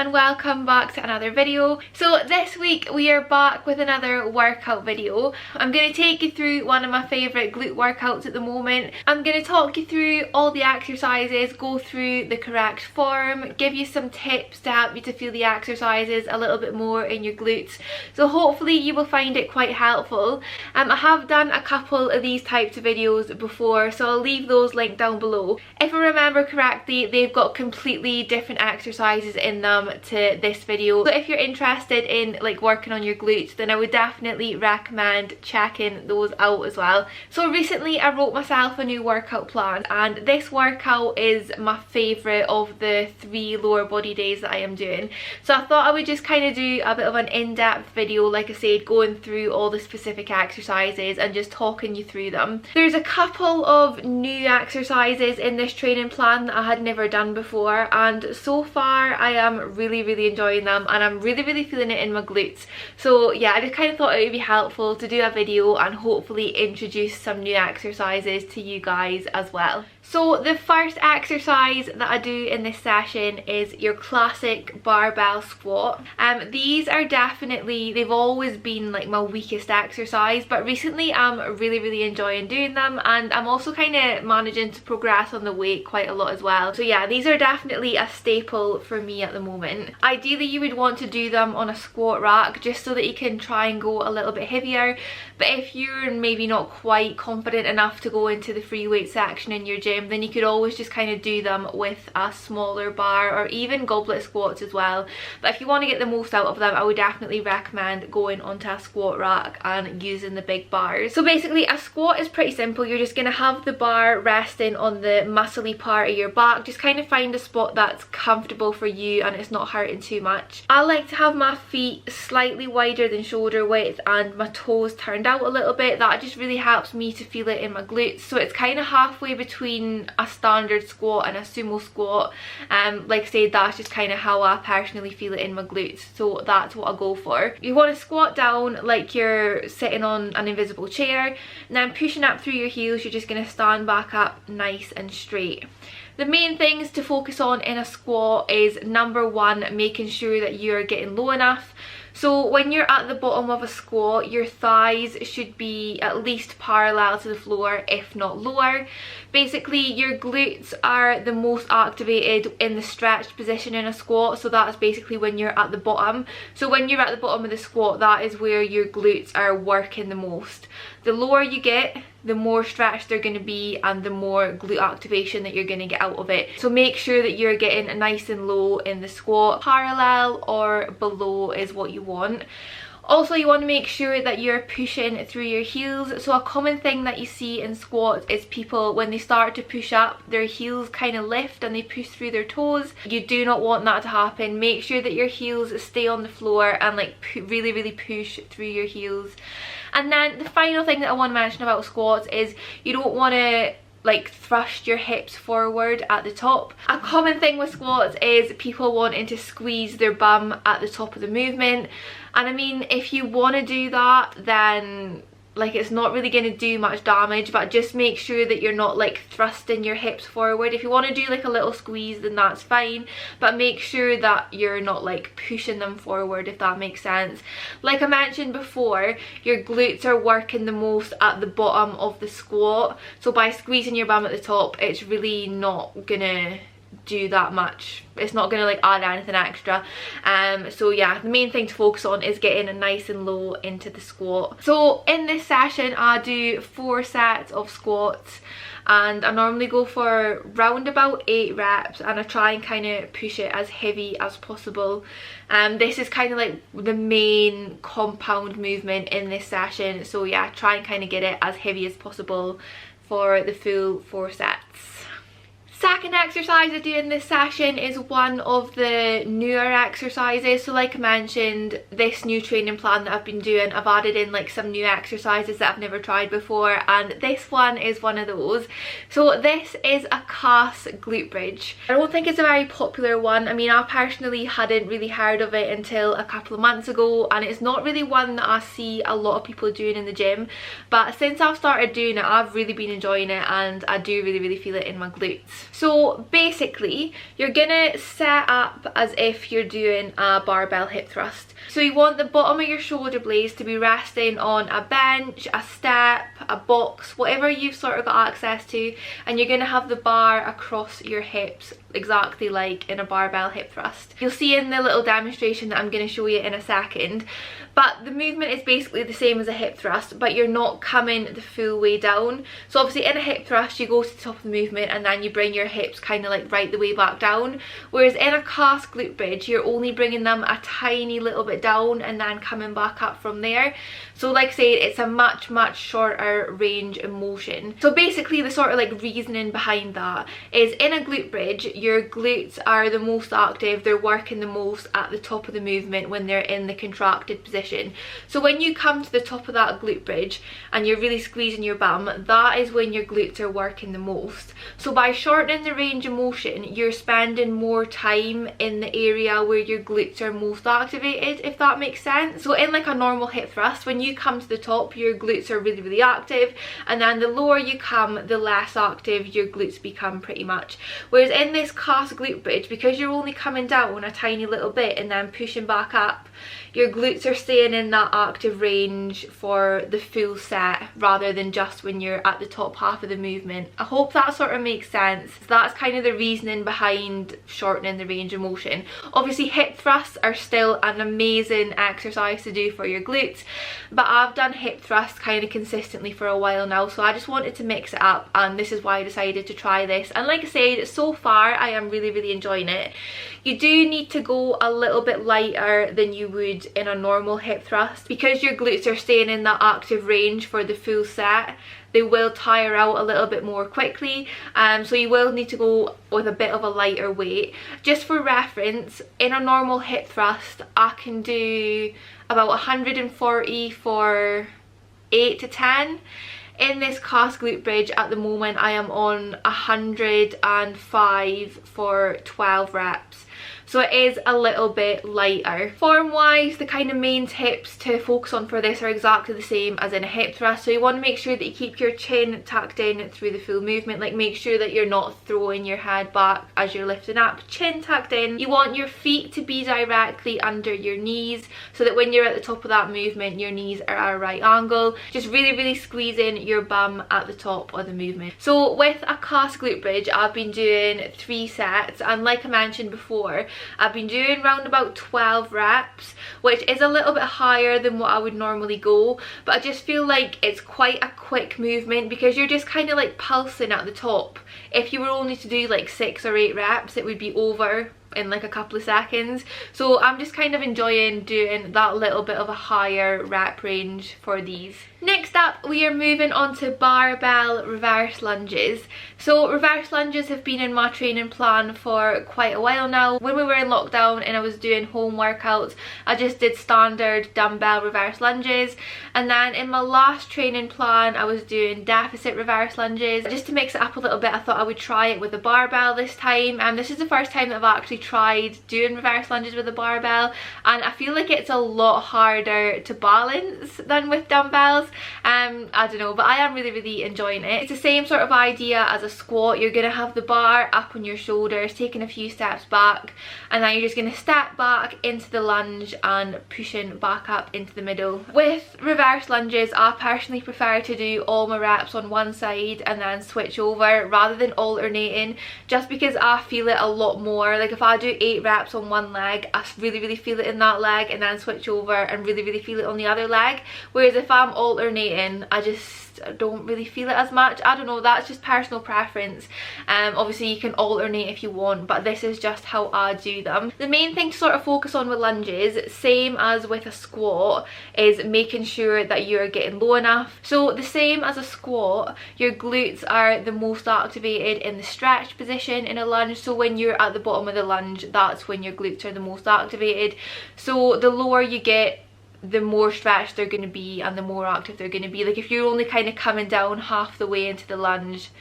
and welcome back to another video. So this week we are back with another workout video. I'm going to take you through one of my favourite glute workouts at the moment. I'm going to talk you through all the exercises, go through the correct form, give you some tips to help you to feel the exercises a little bit more in your glutes. So hopefully you will find it quite helpful. I have done a couple of these types of videos before, so I'll leave those linked down below. If I remember correctly, they've got completely different exercises in them to this video. So if you're interested in like working on your glutes, then I would definitely recommend checking those out as well. So recently I wrote myself a new workout plan, and this workout is my favourite of the 3 lower body days that I am doing. So I thought I would just kind of do a bit of an in-depth video, like I said, going through all the specific exercises and just talking you through them. There's a couple of new exercises in this training plan that I had never done before, and so far I am really enjoying them, and I'm really feeling it in my glutes. So yeah, I just kind of thought it would be helpful to do a video and hopefully introduce some new exercises to you guys as well. So the first exercise that I do in this session is your classic barbell squat. These are definitely, they've always been like my weakest exercise, but recently I'm really enjoying doing them, and I'm also kind of managing to progress on the weight quite a lot as well. So yeah, these are definitely a staple for me at the moment. Ideally you would want to do them on a squat rack just so that you can try and go a little bit heavier, but if you're maybe not quite confident enough to go into the free weight section in your gym, then you could always just kind of do them with a smaller bar, or even goblet squats as well. But if you want to get the most out of them, I would definitely recommend going onto a squat rack and using the big bars. So basically a squat is pretty simple. You're just going to have the bar resting on the muscly part of your back. Just kind of find a spot that's comfortable for you and it's not hurting too much. I like to have my feet slightly wider than shoulder width and my toes turned out a little bit. That just really helps me to feel it in my glutes. So it's kind of halfway between a standard squat and a sumo squat. Like I said, that's just kind of how I personally feel it in my glutes, so that's what I go for. You want to squat down like you're sitting on an invisible chair, and then pushing up through your heels, you're just going to stand back up nice and straight. The main things to focus on in a squat is number 1, making sure that you're getting low enough. So when you're at the bottom of a squat, your thighs should be at least parallel to the floor, if not lower. Basically, your glutes are the most activated in the stretched position in a squat, so that's basically when you're at the bottom. So when you're at the bottom of the squat, that is where your glutes are working the most. The lower you get, the more stretched they're going to be and the more glute activation that you're going to get out of it. So make sure that you're getting nice and low in the squat. Parallel or below is what you want. Also, you want to make sure that you're pushing through your heels. So a common thing that you see in squats is people, when they start to push up, their heels kind of lift and they push through their toes. You do not want that to happen. Make sure that your heels stay on the floor and like really push through your heels. And then the final thing that I want to mention about squats is you don't want to like thrust your hips forward at the top. A common thing with squats is people wanting to squeeze their bum at the top of the movement, and I mean, if you want to do that, then like it's not really going to do much damage, but just make sure that you're not like thrusting your hips forward. If you want to do like a little squeeze, then that's fine, but make sure that you're not like pushing them forward, if that makes sense. Like I mentioned before, your glutes are working the most at the bottom of the squat, so by squeezing your bum at the top, it's really not gonna do that much. It's not gonna like add anything extra. So yeah, the main thing to focus on is getting nice and low into the squat. So in this session I do 4 sets of squats, and I normally go for round about 8 reps, and I try and kind of push it as heavy as possible. This is kind of like the main compound movement in this session, so yeah, try and kind of get it as heavy as possible for the full 4 sets. Second exercise I do in this session is one of the newer exercises. So like I mentioned, this new training plan that I've been doing, I've added in like some new exercises that I've never tried before, and this one is one of those. So this is a calf glute bridge. I don't think it's a very popular one. I mean, I personally hadn't really heard of it until a couple of months ago, and it's not really one that I see a lot of people doing in the gym, but since I've started doing it, I've really been enjoying it, and I do really feel it in my glutes. So basically, you're gonna set up as if you're doing a barbell hip thrust. So you want the bottom of your shoulder blades to be resting on a bench, a step, a box, whatever you've sort of got access to, and you're going to have the bar across your hips exactly like in a barbell hip thrust. You'll see in the little demonstration that I'm going to show you in a second, but the movement is basically the same as a hip thrust, but you're not coming the full way down. So obviously in a hip thrust you go to the top of the movement and then you bring your hips kind of like right the way back down, whereas in a calf glute bridge you're only bringing them a tiny little bit down and then coming back up from there. So like I said, it's a much shorter range of motion. So basically the sort of like reasoning behind that is in a glute bridge your glutes are the most active, they're working the most at the top of the movement when they're in the contracted position. So when you come to the top of that glute bridge and you're really squeezing your bum, that is when your glutes are working the most. So by shortening the range of motion, you're spending more time in the area where your glutes are most activated, if that makes sense. So in like a normal hip thrust, when you come to the top your glutes are really active, and then the lower you come the less active your glutes become pretty much. Whereas in this calf glute bridge, because you're only coming down a tiny little bit and then pushing back up, your glutes are staying in that active range for the full set rather than just when you're at the top half of the movement. I hope that sort of makes sense. That's kind of the reasoning behind shortening the range of motion. Obviously hip thrusts are still an amazing exercise to do for your glutes, but I've done hip thrusts kind of consistently for a while now, so I just wanted to mix it up, and this is why I decided to try this. And like I said, so far I am really enjoying it. You do need to go a little bit lighter than you would in a normal hip thrust, because your glutes are staying in that active range for the full set. They will tire out a little bit more quickly, so you will need to go with a bit of a lighter weight. Just for reference, in a normal hip thrust I can do about 140 for 8 to 10. In this calf glute bridge at the moment I am on 105 for 12 reps. So it is a little bit lighter. Form wise, the kind of main tips to focus on for this are exactly the same as in a hip thrust. So you want to make sure that you keep your chin tucked in through the full movement, like make sure that you're not throwing your head back as you're lifting up, chin tucked in. You want your feet to be directly under your knees so that when you're at the top of that movement your knees are at a right angle. Just really squeezing your bum at the top of the movement. So with a calf glute bridge I've been doing 3 sets, and like I mentioned before, I've been doing around about 12 reps, which is a little bit higher than what I would normally go, but I just feel like it's quite a quick movement because you're just kind of like pulsing at the top. If you were only to do like 6 or 8 reps it would be over in like a couple of seconds. So I'm just kind of enjoying doing that little bit of a higher rep range for these. Next up we are moving on to barbell reverse lunges. So reverse lunges have been in my training plan for quite a while now. When we were in lockdown and I was doing home workouts I just did standard dumbbell reverse lunges, and then in my last training plan I was doing deficit reverse lunges. Just to mix it up a little bit I thought I would try it with a barbell this time, and this is the first time that I've actually tried doing reverse lunges with a barbell, and I feel like it's a lot harder to balance than with dumbbells. I don't know, but I am really enjoying it. It's the same sort of idea as a squat. You're gonna have the bar up on your shoulders, taking a few steps back, and then you're just gonna step back into the lunge and pushing back up into the middle. With reverse lunges I personally prefer to do all my reps on one side and then switch over rather than alternating, just because I feel it a lot more. Like if I do 8 reps on one leg I really feel it in that leg, and then switch over and really feel it on the other leg, whereas if I'm alternating I just don't really feel it as much. I don't know, that's just personal preference. Obviously you can alternate if you want, but this is just how I do them. The main thing to sort of focus on with lunges, same as with a squat, is making sure that you're getting low enough. So the same as a squat, your glutes are the most activated in the stretch position in a lunge. So when you're at the bottom of the lunge that's when your glutes are the most activated. So the lower you get the more stretched they're going to be and the more active they're going to be. Like if you're only kind of coming down half the way into the lunge,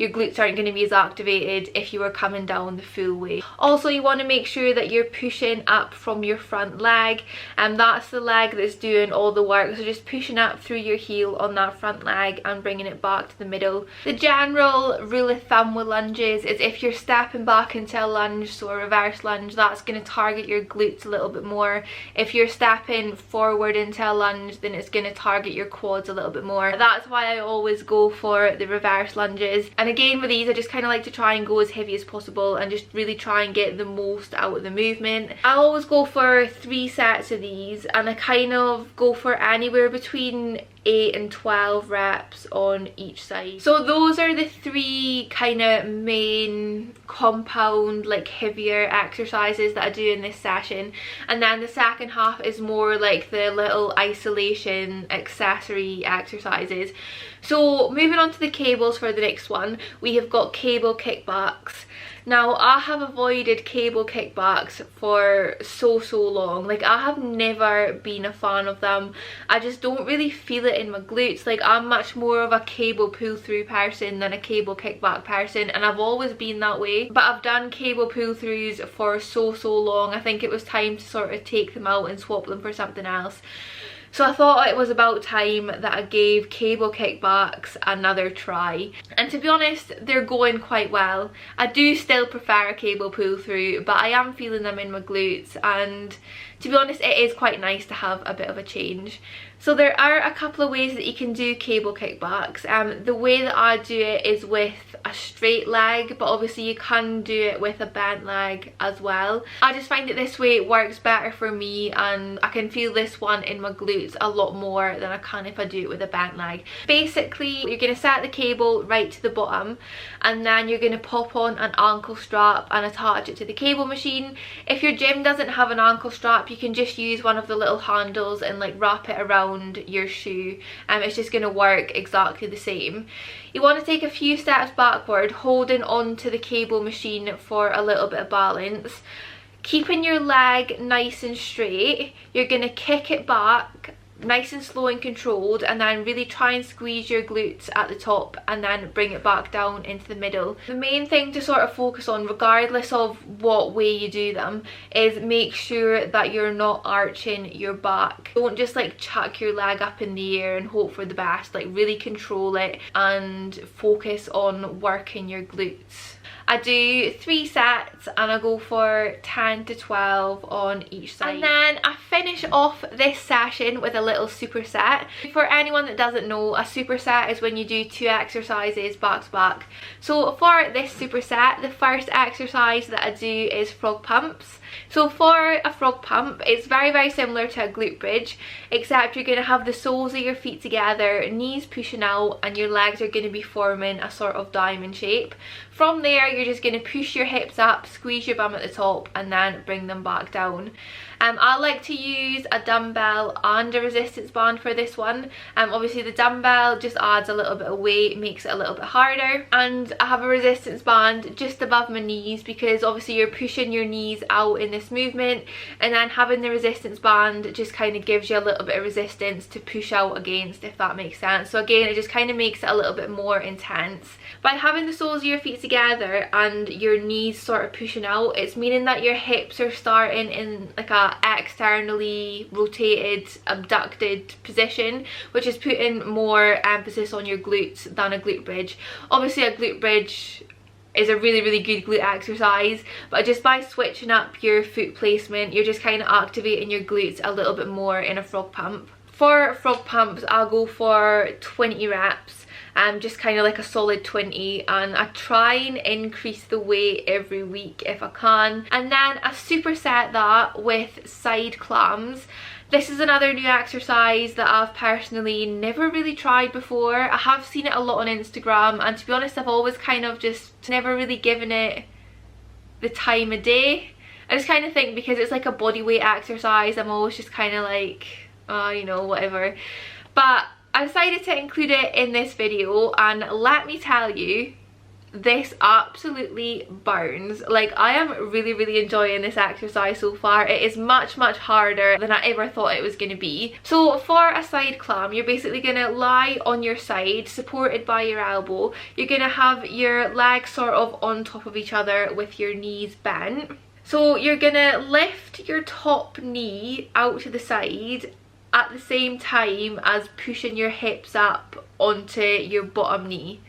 your glutes aren't going to be as activated if you were coming down the full way. Also, you want to make sure that you're pushing up from your front leg, and that's the leg that's doing all the work. So just pushing up through your heel on that front leg and bringing it back to the middle. The general rule of thumb with lunges is if you're stepping back into a lunge, so a reverse lunge, that's going to target your glutes a little bit more. If you're stepping forward into a lunge, then it's going to target your quads a little bit more. That's why I always go for the reverse lunges. And again, with these, I just kind of like to try and go as heavy as possible and just really try and get the most out of the movement. I always go for 3 sets of these, and I kind of go for anywhere between 8 and 12 reps on each side. So those are the 3 kind of main compound, like heavier exercises that I do in this session, and then the second half is more like the little isolation accessory exercises. So moving on to the cables for the next one, we have got cable kickbacks. Now, I have avoided cable kickbacks for so long. Like, I have never been a fan of them. I just don't really feel it in my glutes. Like, I'm much more of a cable pull through person than a cable kickback person, and I've always been that way. But I've done cable pull throughs for so long. I think it was time to sort of take them out and swap them for something else. So I thought it was about time that I gave cable kickbacks another try. And to be honest, they're going quite well. I do still prefer a cable pull through, but I am feeling them in my glutes, and to be honest, it is quite nice to have a bit of a change. So there are a couple of ways that you can do cable kickbacks. The way that I do it is with a straight leg, but obviously you can do it with a bent leg as well. I just find that this way works better for me, and I can feel this one in my glutes a lot more than I can if I do it with a bent leg. Basically, you're going to set the cable right to the bottom, and then you're going to pop on an ankle strap and attach it to the cable machine. If your gym doesn't have an ankle strap, you can just use one of the little handles and like wrap it around your shoe, and it's just going to work exactly the same. You want to take a few steps backward, holding on to the cable machine for a little bit of balance. Keeping your leg nice and straight, you're going to kick it back nice and slow and controlled, and then really try and squeeze your glutes at the top and then bring it back down into the middle. The main thing to sort of focus on, regardless of what way you do them, is make sure that you're not arching your back. Don't just like chuck your leg up in the air and hope for the best. Like, really control it and focus on working your glutes. I do 3 sets and I go for 10 to 12 on each side. And then I finish off this session with a little superset. For anyone that doesn't know, a superset is when you do 2 exercises back to back. So for this superset, the first exercise that I do is frog pumps. So for a frog pump, it's very similar to a glute bridge, except you're going to have the soles of your feet together, knees pushing out, and your legs are going to be forming a sort of diamond shape. From there, you're just going to push your hips up, squeeze your bum at the top, and then bring them back down. I like to use a dumbbell and a resistance band for this one. Obviously the dumbbell just adds a little bit of weight, makes it a little bit harder, and I have a resistance band just above my knees because obviously you're pushing your knees out in this movement, and then having the resistance band just kind of gives you a little bit of resistance to push out against, if that makes sense. So again, it just kind of makes it a little bit more intense. By having the soles of your feet together and your knees sort of pushing out, it's meaning that your hips are starting in like a externally rotated, abducted position, which is putting more emphasis on your glutes than a glute bridge. Obviously a glute bridge is a really good glute exercise, but just by switching up your foot placement, you're just kind of activating your glutes a little bit more in a frog pump. For frog pumps, I'll go for 20 reps. Just kind of like a solid 20, and I try and increase the weight every week if I can. And then I superset that with side clams. This is another new exercise that I've personally never really tried before. I have seen it a lot on Instagram, and to be honest, I've always kind of just never really given it the time of day. I just kind of think because it's like a body weight exercise, I'm always just kind of like, oh, you know, whatever. But I decided to include it in this video, and let me tell you, this absolutely burns. Like, I am really enjoying this exercise so far. It is much harder than I ever thought it was going to be. So for a side clam, you're basically going to lie on your side supported by your elbow. You're going to have your legs sort of on top of each other with your knees bent. So you're going to lift your top knee out to the side at the same time as pushing your hips up onto your bottom knee.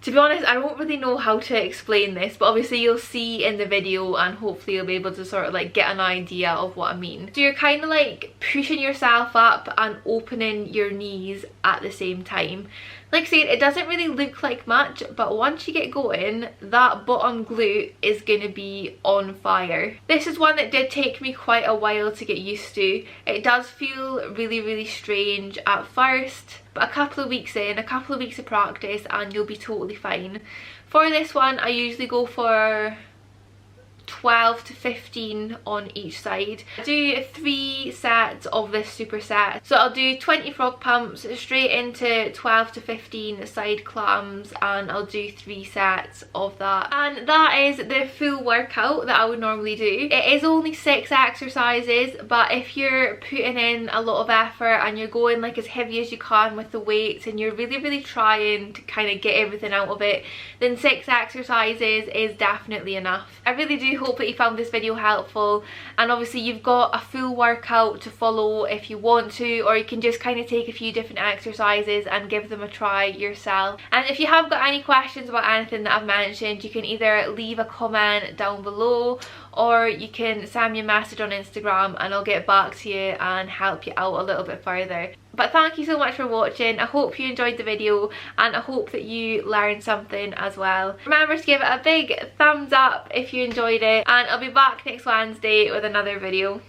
To be honest, I don't really know how to explain this, but obviously you'll see in the video and hopefully you'll be able to sort of like get an idea of what I mean. So you're kind of like pushing yourself up and opening your knees at the same time. Like I said, it doesn't really look like much, but once you get going, that bottom glute is going to be on fire. This is one that did take me quite a while to get used to. It does feel really strange at first, but a couple of weeks in, a couple of weeks of practice and you'll be totally fine. For this one, I usually go for 12 to 15 on each side. I do 3 sets of this superset. So I'll do 20 frog pumps straight into 12 to 15 side clams, and I'll do 3 sets of that. And that is the full workout that I would normally do. It is only 6 exercises, but if you're putting in a lot of effort and you're going like as heavy as you can with the weights and you're really trying to kind of get everything out of it, then 6 exercises is definitely enough. I really do hope that you found this video helpful, and obviously you've got a full workout to follow if you want to, or you can just kind of take a few different exercises and give them a try yourself. And if you have got any questions about anything that I've mentioned, you can either leave a comment down below or you can send me a message on Instagram and I'll get back to you and help you out a little bit further. But thank you so much for watching. I hope you enjoyed the video and I hope that you learned something as well. Remember to give it a big thumbs up if you enjoyed it, and I'll be back next Wednesday with another video.